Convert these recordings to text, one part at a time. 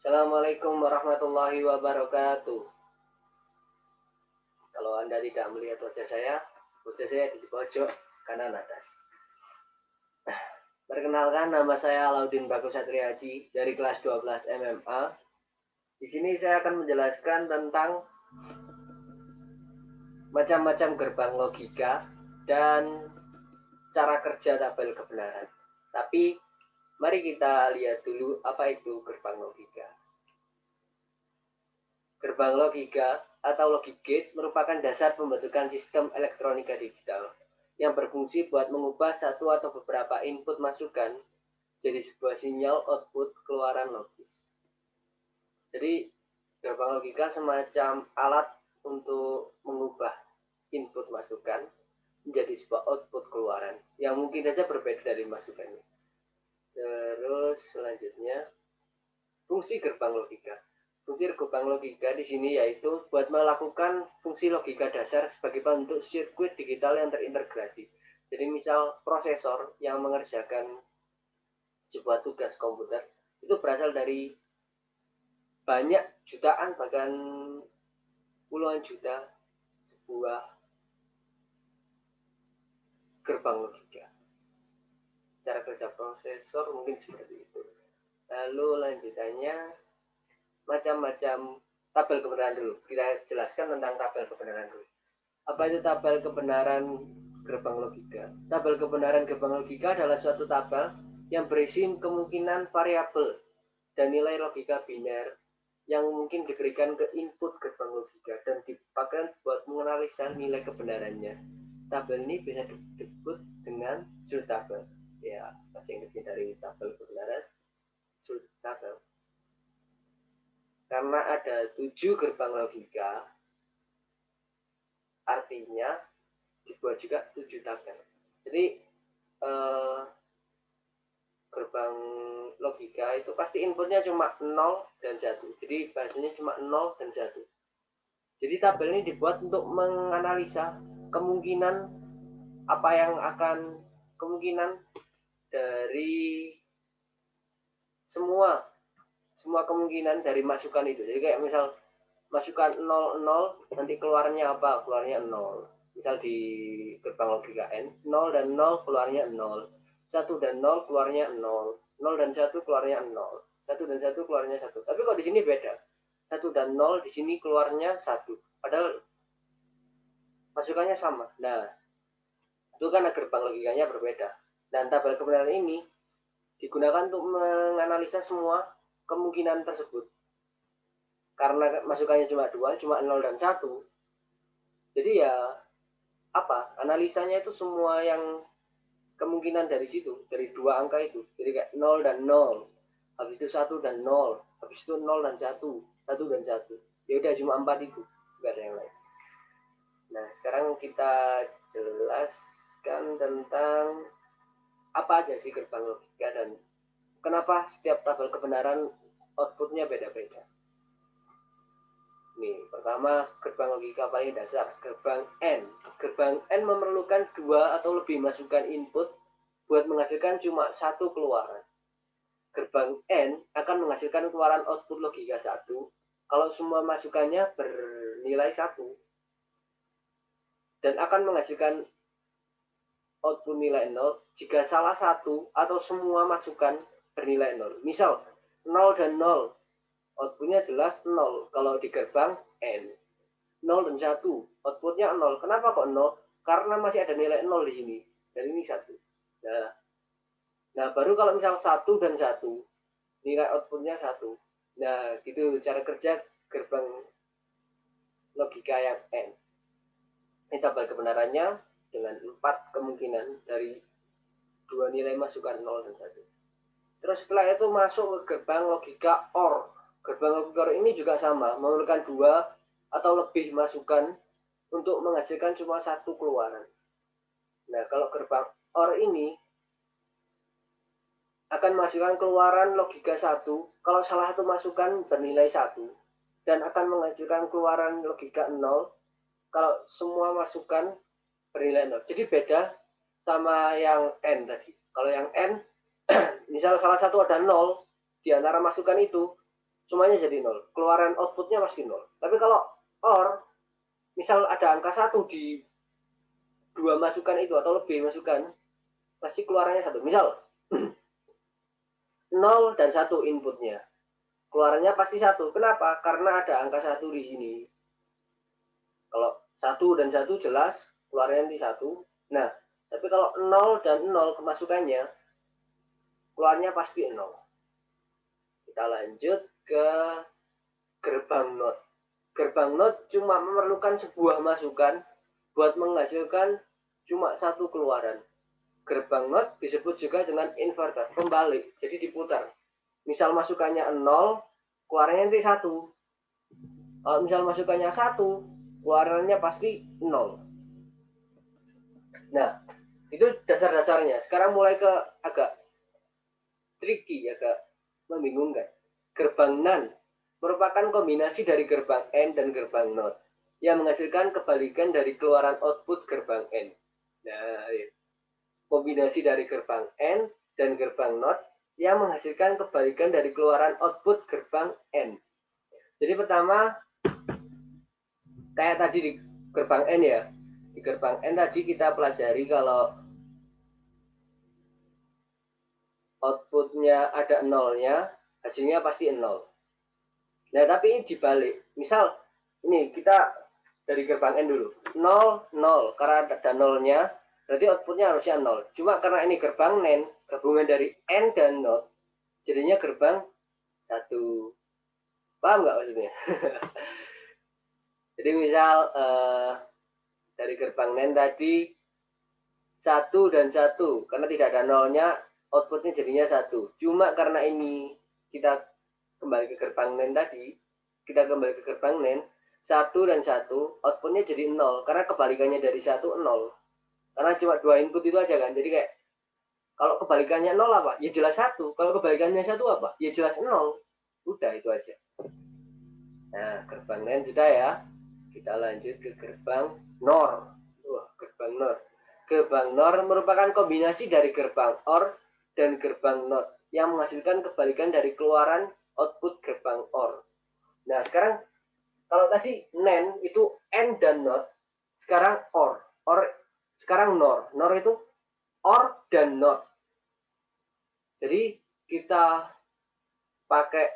Assalamualaikum warahmatullahi wabarakatuh. Kalau Anda tidak melihat wajah saya di pojok kanan atas. Perkenalkan, nama saya Alaudin Bagus Satriaji dari kelas 12 MMA. Di sini saya akan menjelaskan tentang macam-macam gerbang logika dan cara kerja tabel kebenaran. Tapi mari kita lihat dulu apa itu gerbang logika. Gerbang logika atau logic gate merupakan dasar pembentukan sistem elektronika digital yang berfungsi buat mengubah satu atau beberapa input masukan jadi sebuah sinyal output keluaran logis. Jadi gerbang logika semacam alat untuk mengubah input masukan menjadi sebuah output keluaran yang mungkin saja berbeda dari masukannya. Terus selanjutnya fungsi gerbang logika. Fungsi gerbang logika di sini yaitu buat melakukan fungsi logika dasar sebagai bentuk sirkuit digital yang terintegrasi. Jadi misal prosesor yang mengerjakan sebuah tugas komputer itu berasal dari banyak jutaan bahkan puluhan juta sebuah gerbang logika. Cara kerja prosesor mungkin seperti itu. Lalu lanjutannya macam-macam tabel kebenaran dulu. Kita jelaskan tentang tabel kebenaran dulu. Apa itu tabel kebenaran gerbang logika? Tabel kebenaran gerbang logika adalah suatu tabel yang berisi kemungkinan variabel dan nilai logika biner yang mungkin diberikan ke input gerbang logika dan dipakai buat menganalisa nilai kebenarannya. Tabel ini bisa disebut dengan truth table. Ya, bahasa Inggrisnya dari tabel kebenaran, truth table. Karena ada 7 gerbang logika, artinya dibuat juga 7 tabel. Jadi gerbang logika itu pasti inputnya cuma 0 dan 1. Jadi bahasanya cuma 0 dan 1. Jadi tabel ini dibuat untuk menganalisa kemungkinan apa yang akan kemungkinan dari semua kemungkinan dari masukan itu. Jadi kayak misal masukan 0, 0, nanti keluarnya apa? Keluarnya 0. Misal di gerbang logika N, 0 dan 0 keluarnya 0. 1 dan 0 keluarnya 0. 0 dan 1 keluarnya 0. 1 dan 1 keluarnya 1. Tapi kok di sini beda. 1 dan 0 di sini keluarnya 1. Padahal masukannya sama. Nah, itu kan gerbang logikanya berbeda. Dan tabel kebenaran ini digunakan untuk menganalisa semua kemungkinan tersebut. Karena masukannya cuma 2, cuma 0 dan 1. Jadi ya apa? Analisanya itu semua yang kemungkinan dari situ, dari 2 angka itu. Jadi kayak 0 dan 0. Habis itu 1 dan 0. Habis itu 0 dan 1. 1 dan 1. Ya udah cuma 4 itu. Enggak ada yang lain. Nah, sekarang kita jelaskan tentang apa aja sih gerbang logika dan kenapa setiap tabel kebenaran outputnya beda-beda. Nih, pertama gerbang logika paling dasar, gerbang N. Gerbang N memerlukan 2 atau lebih masukan input buat menghasilkan cuma satu keluaran. Gerbang N akan menghasilkan keluaran output logika 1 kalau semua masukannya bernilai 1 dan akan menghasilkan output nilai 0 jika salah satu atau semua masukan bernilai 0. Misal 0 dan 0, outputnya jelas 0 kalau di gerbang N. 0 dan 1, outputnya 0. Kenapa kok 0? Karena masih ada nilai 0 di sini. Dan ini 1. Nah, baru kalau misal 1 dan 1, nilai outputnya 1. Nah, gitu cara kerja gerbang logika yang N. Ini tabel kebenarannya dengan 4 kemungkinan dari 2 nilai masukan 0 dan 1. Terus setelah itu masuk ke gerbang logika OR. Gerbang logika OR ini juga sama, memerlukan 2 atau lebih masukan untuk menghasilkan cuma satu keluaran. Nah, kalau gerbang OR ini akan menghasilkan keluaran logika 1 kalau salah satu masukan bernilai 1 dan akan menghasilkan keluaran logika 0 kalau semua masukan bernilai 0. Jadi beda sama yang N tadi. Kalau yang N, misal salah satu ada 0 di antara masukan itu, semuanya jadi 0. Keluaran outputnya pasti 0. Tapi kalau OR, misal ada angka 1 di dua masukan itu atau lebih masukan, pasti keluarannya 1. Misal 0 dan 1 inputnya. Keluarannya pasti 1. Kenapa? Karena ada angka 1 di sini. Kalau 1 dan 1 jelas keluarnya nanti 1. Nah, tapi kalau 0 dan 0 kemasukannya, keluarnya pasti 0. Kita lanjut ke gerbang NOT. Gerbang NOT cuma memerlukan sebuah masukan buat menghasilkan cuma satu keluaran. Gerbang NOT disebut juga dengan inverter, pembalik, jadi diputar. Misal masukannya 0, keluarannya nanti 1. Kalau misal masukannya 1, keluarannya pasti 0. Nah, itu dasar-dasarnya. Sekarang mulai ke agak tricky, agak membingungkan. Gerbang NAND merupakan kombinasi dari gerbang AND dan gerbang NOT yang menghasilkan kebalikan dari keluaran output gerbang AND. Nah, kombinasi dari gerbang AND dan gerbang NOT yang menghasilkan kebalikan dari keluaran output gerbang AND. Jadi pertama, kayak tadi di gerbang AND ya. Di gerbang AND tadi kita pelajari kalau outputnya ada nolnya, hasilnya pasti 0. Nah, tapi ini dibalik. Misal, ini kita dari gerbang N dulu. 0, 0. Karena ada nolnya, berarti outputnya harusnya 0. Cuma karena ini gerbang NAND, gabungan dari N dan NOT, jadinya gerbang 1. Paham nggak maksudnya? Jadi misal, dari gerbang NAND tadi, 1 dan 1. Karena tidak ada nolnya, outputnya jadinya 1. Cuma karena ini kita kembali ke gerbang NAND tadi, kita kembali ke gerbang NAND, 1 dan 1, outputnya jadi 0. Karena kebalikannya dari 1, 0. Karena cuma 2 input itu aja kan. Jadi kayak, kalau kebalikannya 0 apa? Ya jelas 1. Kalau kebalikannya 1 apa? Ya jelas 0. Udah, itu aja. Nah, gerbang NAND sudah ya. Kita lanjut ke gerbang NOR. Wah, gerbang NOR. Gerbang NOR merupakan kombinasi dari gerbang OR dan gerbang NOT yang menghasilkan kebalikan dari keluaran output gerbang OR. Nah, sekarang kalau tadi NAND itu N dan NOT, sekarang OR. OR sekarang NOR. NOR itu OR dan NOT. Jadi kita pakai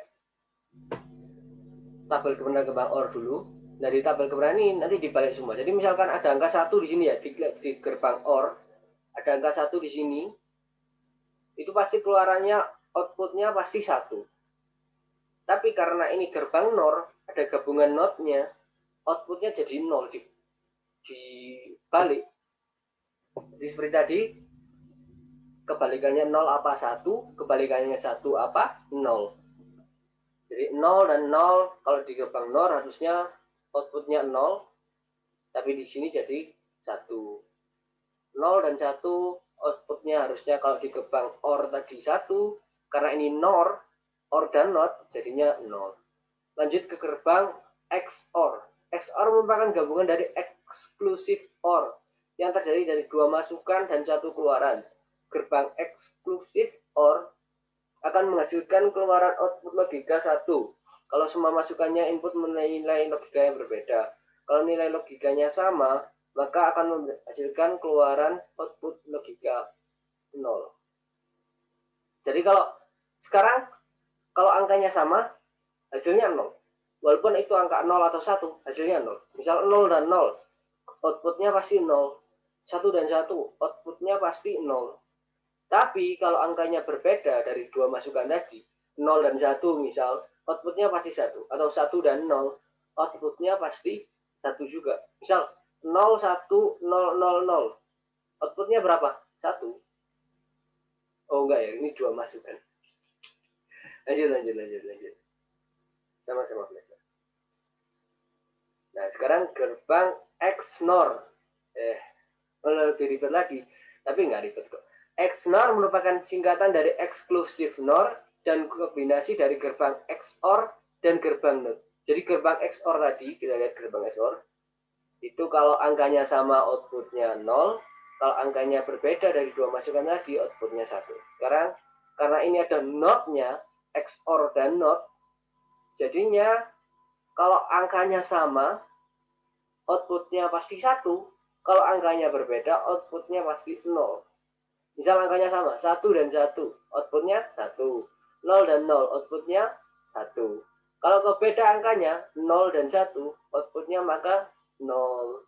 tabel kebenaran gerbang OR dulu. Nah, di tabel kebenaran ini nanti dibalik semua. Jadi misalkan ada angka 1 di sini ya, di gerbang OR, ada angka 1 di sini, itu pasti keluarannya, outputnya pasti 1. Tapi karena ini gerbang NOR, ada gabungan NOT-nya, outputnya jadi 0 dibalik. Jadi seperti tadi, kebalikannya 0 apa 1, kebalikannya 1 apa 0. Jadi 0 dan 0, kalau di gerbang NOR harusnya outputnya 0, tapi di sini jadi 1. 0 dan 1, outputnya harusnya kalau di gerbang OR tadi 1, karena ini NOR, OR dan NOT, jadinya 0. Lanjut ke gerbang XOR. XOR merupakan gabungan dari eksklusif OR yang terdiri dari 2 masukan dan 1 keluaran. Gerbang eksklusif OR akan menghasilkan keluaran output logika 1. Kalau semua masukannya input menilai logika yang berbeda. Kalau nilai logikanya sama, maka akan menghasilkan keluaran output logika 0. Jadi kalau sekarang, kalau angkanya sama, hasilnya 0. Walaupun itu angka 0 atau 1, hasilnya 0. Misal 0 dan 0, outputnya pasti 0. 1 dan 1, outputnya pasti 0. Tapi kalau angkanya berbeda dari 2 masukan tadi, 0 dan 1 misal, outputnya pasti 1. Atau 1 dan 0, outputnya pasti 1 juga. Misal 0, 1, 0, 0, 0. Outputnya berapa? 1. Oh enggak ya, ini 2 masukan. Lanjut. Sama-sama belajar. Nah, sekarang gerbang XNOR. Lebih ribet lagi, tapi nggak ribet kok. XNOR merupakan singkatan dari eksklusif NOR dan kombinasi dari gerbang XOR dan gerbang NOT. Jadi gerbang XOR tadi, kita lihat gerbang XOR, itu kalau angkanya sama outputnya 0, kalau angkanya berbeda dari 2 masukan tadi, outputnya 1. Sekarang, karena ini ada NOT-nya, XOR dan NOT, Jadinya kalau angkanya sama, outputnya pasti 1. Kalau angkanya berbeda, outputnya pasti 0. Misal angkanya sama, 1 dan 1, outputnya 1. 0 dan 0, outputnya 1. Kalau beda angkanya, 0 dan 1, outputnya maka 0.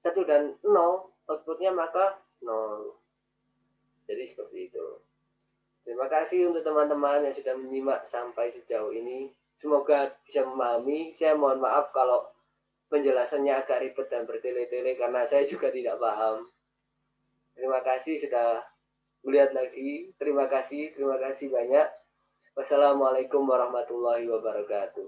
1 dan 0, outputnya maka 0. Jadi seperti itu. Terima kasih untuk teman-teman yang sudah menyimak sampai sejauh ini. Semoga bisa memahami. Saya mohon maaf kalau penjelasannya agak ribet dan bertele-tele karena saya juga tidak paham. Terima kasih sudah melihat lagi. Terima kasih banyak. Wassalamualaikum warahmatullahi wabarakatuh.